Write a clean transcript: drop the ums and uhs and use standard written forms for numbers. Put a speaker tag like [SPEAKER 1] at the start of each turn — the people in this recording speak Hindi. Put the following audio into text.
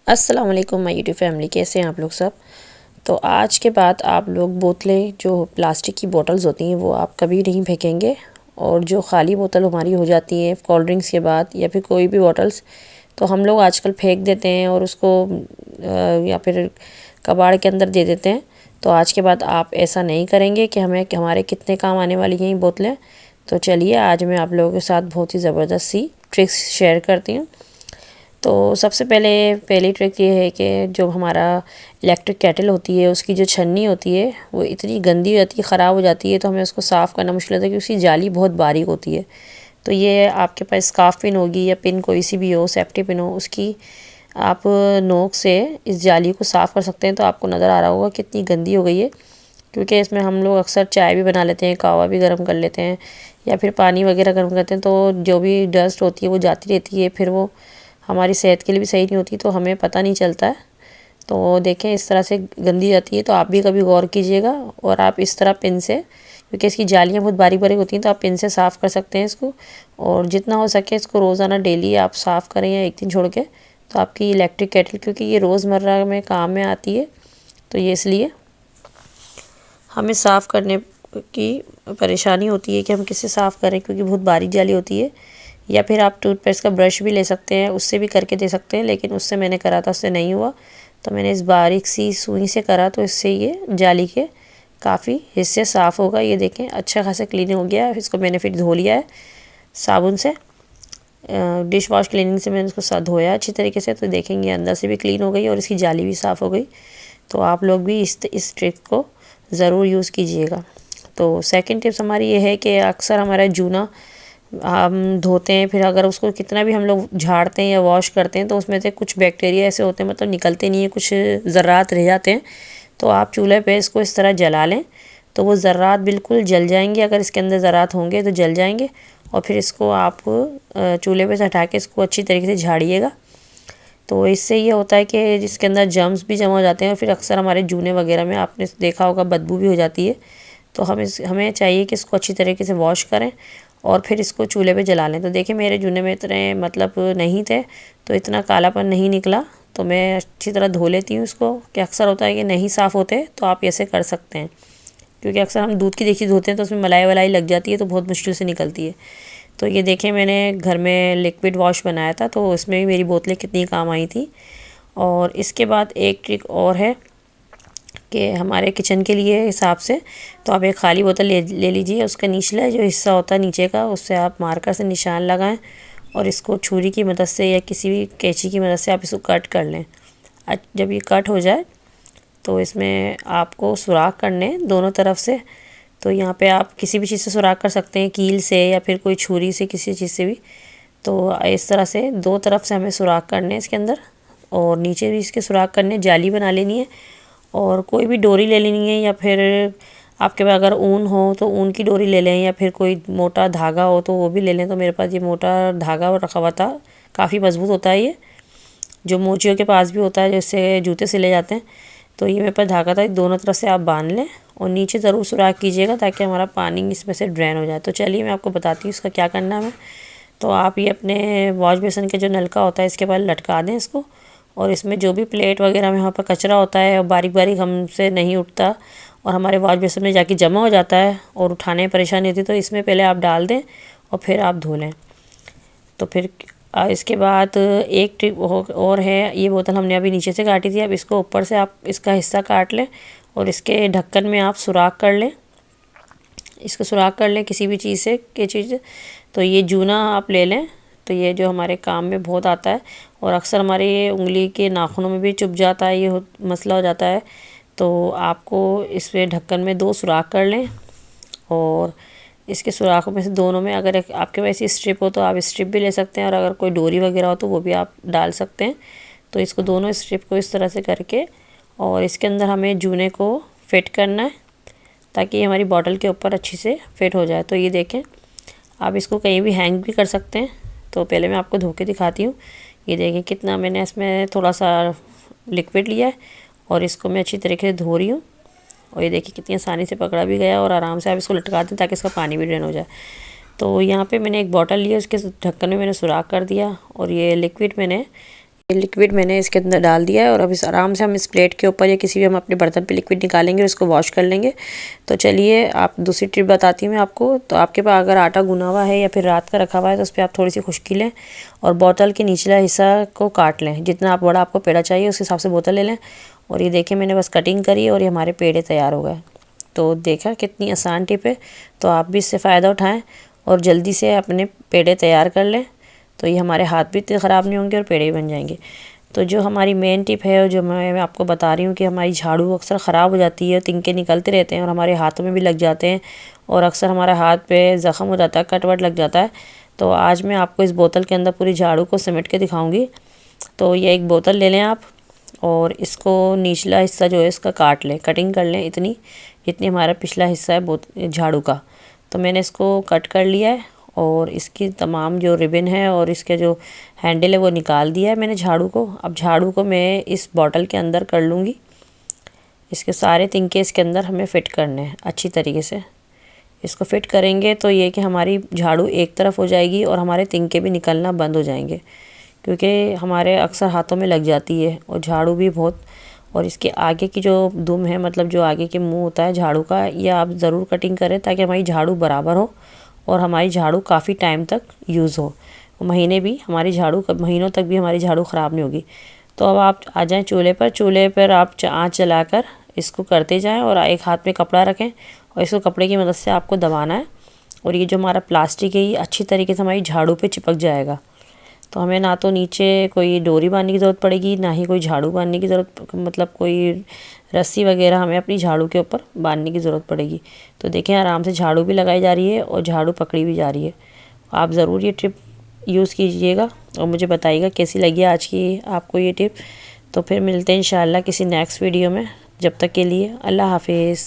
[SPEAKER 1] अस्सलाम वालेकुम माय यूट्यूब फैमिली, कैसे हैं आप लोग सब। तो आज के बाद आप लोग बोतलें, जो प्लास्टिक की बोतल्स होती हैं, वो आप कभी नहीं फेंकेंगे। और जो खाली बोतल हमारी हो जाती है कोल्ड ड्रिंक्स के बाद या फिर कोई भी बोतल्स, तो हम लोग आजकल फेंक देते हैं और उसको या फिर कबाड़ के अंदर दे देते हैं। तो आज के बाद आप ऐसा नहीं करेंगे कि हमारे कितने काम आने वाली हैं ये बोतलें। तो चलिए आज मैं आप लोगों के साथ बहुत ही ज़बरदस्त सी ट्रिक्स शेयर करती हूँ। तो सबसे पहली ट्रिक ये है कि जो हमारा इलेक्ट्रिक केटल होती है उसकी जो छन्नी होती है वो इतनी गंदी हो जाती है, ख़राब हो जाती है, तो हमें उसको साफ़ करना मुश्किल होता है क्योंकि उसकी जाली बहुत बारीक होती है। तो ये आपके पास स्कार्फ पिन होगी या पिन कोई सी भी हो, सेफ्टी पिन हो, उसकी आप नोक से इस जाली को साफ़ कर सकते हैं। तो आपको नज़र आ रहा होगा कितनी गंदी हो गई है, क्योंकि इसमें हम लोग अक्सर चाय भी बना लेते हैं, कहवा भी गर्म कर लेते हैं या फिर पानी वगैरह गर्म करते हैं। तो जो भी डस्ट होती है वो जाती रहती है, फिर वो हमारी सेहत के लिए भी सही नहीं होती, तो हमें पता नहीं चलता है। तो देखें इस तरह से गंदी जाती है, तो आप भी कभी गौर कीजिएगा और आप इस तरह पिन से, क्योंकि इसकी जालियाँ बहुत बारीक बारीक होती हैं, तो आप पिन से साफ़ कर सकते हैं इसको। और जितना हो सके इसको रोज़ाना डेली आप साफ़ करें या एक दिन छोड़ के, तो आपकी इलेक्ट्रिक केटल, क्योंकि ये रोज़मर्रा में काम में आती है, तो ये इसलिए हमें साफ़ करने की परेशानी होती है कि हम किससे साफ़ करें, क्योंकि बहुत बारीक जाली होती है। या फिर आप टूथपेस्ट का ब्रश भी ले सकते हैं, उससे भी करके दे सकते हैं, लेकिन उससे मैंने करा था, उससे नहीं हुआ। तो मैंने इस बारीक सी सुई से करा, तो इससे ये जाली के काफ़ी हिस्से साफ़ होगा। ये देखें अच्छा खासा क्लीन हो गया। इसको मैंने फिर धो लिया है साबुन से, डिश वॉश क्लीनिंग से मैंने इसको धोया अच्छी तरीके से। तो देखेंगे अंदर से भी क्लीन हो गई और इसकी जाली भी साफ़ हो गई। तो आप लोग भी इस ट्रिक को ज़रूर यूज़ कीजिएगा। तो सेकंड टिप्स हमारी ये है कि अक्सर हमारा जूना हम धोते हैं, फिर अगर उसको कितना भी हम लोग झाड़ते हैं या वॉश करते हैं, तो उसमें से कुछ बैक्टीरिया ऐसे होते हैं, मतलब निकलते नहीं है, कुछ ज़र्रात रह जाते हैं। तो आप चूल्हे पे इसको इस तरह जला लें, तो वो ज़र्रात बिल्कुल जल जाएंगे। अगर इसके अंदर ज़र्रात होंगे तो जल जाएंगे। और फिर इसको आप चूल्हे पे से हटा के इसको अच्छी तरीके से झाड़िएगा। तो इससे ये होता है कि जिसके अंदर जर्म्स भी जमा हो जाते हैं, और फिर अक्सर हमारे जूने वगैरह में आपने देखा होगा बदबू भी हो जाती है। तो हमें चाहिए कि इसको अच्छी तरीके से वॉश करें और फिर इसको चूल्हे पे जला लें। तो देखिए मेरे जूने में इतने मतलब नहीं थे, तो इतना कालापन नहीं निकला। तो मैं अच्छी तरह धो लेती हूँ इसको, कि अक्सर होता है कि नहीं साफ़ होते, तो आप ऐसे कर सकते हैं। क्योंकि अक्सर हम दूध की देखी धोते हैं तो उसमें मलाई वलाई लग जाती है, तो बहुत मुश्किल से निकलती है। तो ये देखें मैंने घर में लिक्विड वॉश बनाया था, तो उसमें भी मेरी बोतलें कितनी काम आई थी। और इसके बाद एक ट्रिक और है कि हमारे किचन के लिए हिसाब से, तो आप एक खाली बोतल ले लीजिए, उसका निचला जो हिस्सा होता है नीचे का, उससे आप मार्कर से निशान लगाएं और इसको छुरी की मदद से या किसी भी कैंची की मदद से आप इसको कट कर लें। जब ये कट हो जाए तो इसमें आपको सुराख करने दोनों तरफ से। तो यहाँ पे आप किसी भी चीज़ से सुराख कर सकते हैं, कील से या फिर कोई छुरी से, किसी चीज़ से भी। तो इस तरह से दो तरफ से हमें सुराख करने हैं इसके अंदर, और नीचे भी इसके सुराख करने, जाली बना लेनी है। और कोई भी डोरी ले लेनी है, या फिर आपके पास अगर ऊन हो तो ऊन की डोरी ले लें, या फिर कोई मोटा धागा हो तो वो भी ले लें। तो मेरे पास ये मोटा धागा रखा हुआ था, काफ़ी मज़बूत होता है ये, जो मोचियों के पास भी होता है, जैसे जूते सिले जाते हैं। तो ये मेरे पास धागा था, दोनों तरफ से आप बांध लें और नीचे ज़रूर सुराख कीजिएगा ताकि हमारा पानी इसमें से ड्रेन हो जाए। तो चलिए मैं आपको बताती हूँ इसका क्या करना है हमें। तो आप ये अपने वॉश बेसिन के जो नलका होता है इसके बाद लटका दें इसको, और इसमें जो भी प्लेट वगैरह में यहाँ पर कचरा होता है और बारीक बारीक हमसे नहीं उठता और हमारे वॉश बेसिन में जाके जमा हो जाता है और उठाने में परेशानी होती है, तो इसमें पहले आप डाल दें और फिर आप धो लें। तो फिर इसके बाद एक ट्रिक और है, ये बोतल हमने अभी नीचे से काटी थी, अब इसको ऊपर से आप इसका हिस्सा काट लें और इसके ढक्कन में आप सुराख कर लें, इसको सुराख कर लें किसी भी चीज़ से, क्या चीज़। तो ये जूना आप ले लें, तो ये जो हमारे काम में बहुत आता है और अक्सर हमारे उंगली के नाखूनों में भी चुभ जाता है, ये मसला हो जाता है। तो आपको इसमें ढक्कन में दो सुराख कर लें और इसके सुराखों में से दोनों में अगर आपके पास स्ट्रिप हो तो आप स्ट्रिप भी ले सकते हैं, और अगर कोई डोरी वगैरह हो तो वो भी आप डाल सकते हैं। तो इसको दोनों स्ट्रिप को इस तरह से करके और इसके अंदर हमें जूने को फिट करना है ताकि हमारी बॉटल के ऊपर अच्छी से फिट हो जाए। तो ये देखें, आप इसको कहीं भी हैंग भी कर सकते हैं। तो पहले मैं आपको धो के दिखाती हूँ। ये देखें कितना मैंने इसमें थोड़ा सा लिक्विड लिया है और इसको मैं अच्छी तरीके से धो रही हूँ। और ये देखिए कितनी आसानी से पकड़ा भी गया, और आराम से आप इसको लटका दें ताकि इसका पानी भी ड्रेन हो जाए। तो यहाँ पे मैंने एक बॉटल ली है, उसके ढक्कन में मैंने सुराख कर दिया और ये लिक्विड मैंने लिक्विड मैंने इसके अंदर डाल दिया है और अब इस आराम से हम इस प्लेट के ऊपर या किसी भी हम अपने बर्तन पे लिक्विड निकालेंगे और इसको वॉश कर लेंगे। तो चलिए आप दूसरी टिप बताती हूँ मैं आपको। तो आपके पास अगर आटा गुना हुआ है या फिर रात का रखा हुआ है तो उस पर आप थोड़ी सी खुश्की लें और बोतल के निचला हिस्सा को काट लें। जितना आप बड़ा आपको पेड़ा चाहिए उस हिसाब से बोतल ले लें। और ये देखिए मैंने बस कटिंग करी और ये हमारे पेड़े तैयार हो गए। तो देखा कितनी आसान टिप है। तो आप भी इससे फ़ायदा उठाएँ और जल्दी से अपने पेड़े तैयार कर लें। तो ये हमारे हाथ भी इतने ख़राब नहीं होंगे और पेड़े भी बन जाएंगे। तो जो हमारी मेन टिप है और जो मैं आपको बता रही हूँ कि हमारी झाड़ू अक्सर ख़राब हो जाती है, तिनके निकलते रहते हैं और हमारे हाथों में भी लग जाते हैं और अक्सर हमारे हाथ पे ज़ख़म हो जाता है, कट वट लग जाता है। तो आज मैं आपको इस बोतल के अंदर पूरी झाड़ू को समेट के दिखाऊँगी। तो ये एक बोतल ले लें आप और इसको निचला हिस्सा जो है इसका काट लें, कटिंग कर लें इतनी जितनी हमारा पिछला हिस्सा है झाड़ू का। तो मैंने इसको कट कर लिया है और इसकी तमाम जो रिबन है और इसके जो हैंडल है वो निकाल दिया है मैंने झाड़ू को। अब झाड़ू को मैं इस बॉटल के अंदर कर लूँगी। इसके सारे तिनके इसके अंदर हमें फ़िट करने हैं अच्छी तरीके से। इसको फ़िट करेंगे तो ये कि हमारी झाड़ू एक तरफ हो जाएगी और हमारे तिनके भी निकलना बंद हो जाएंगे, क्योंकि हमारे अक्सर हाथों में लग जाती है और झाड़ू भी बहुत। और इसके आगे की जो दुम है, मतलब जो आगे के मुंह होता है झाड़ू का, ये आप ज़रूर कटिंग करें ताकि हमारी झाड़ू बराबर हो और हमारी झाड़ू काफ़ी टाइम तक यूज़ हो। महीनों तक भी हमारी झाड़ू ख़राब नहीं होगी। तो अब आप आ जाएं चूल्हे पर आप आँच चलाकर इसको करते जाएं और एक हाथ में कपड़ा रखें और इसको कपड़े की मदद से आपको दबाना है और ये जो हमारा प्लास्टिक है ये अच्छी तरीके से हमारी झाड़ू पे चिपक जाएगा। तो हमें ना तो नीचे कोई डोरी बांधने की ज़रूरत पड़ेगी, ना ही कोई झाड़ू बांधने की ज़रूरत, मतलब कोई रस्सी वगैरह हमें अपनी झाड़ू के ऊपर बांधने की ज़रूरत पड़ेगी। तो देखें आराम से झाड़ू भी लगाई जा रही है और झाड़ू पकड़ी भी जा रही है। आप ज़रूर ये टिप यूज़ कीजिएगा और मुझे बताइएगा कैसी लगी आज की आपको ये टिप। तो फिर मिलते हैं इंशाल्लाह किसी नेक्स्ट वीडियो में। जब तक के लिए अल्लाह हाफिज़।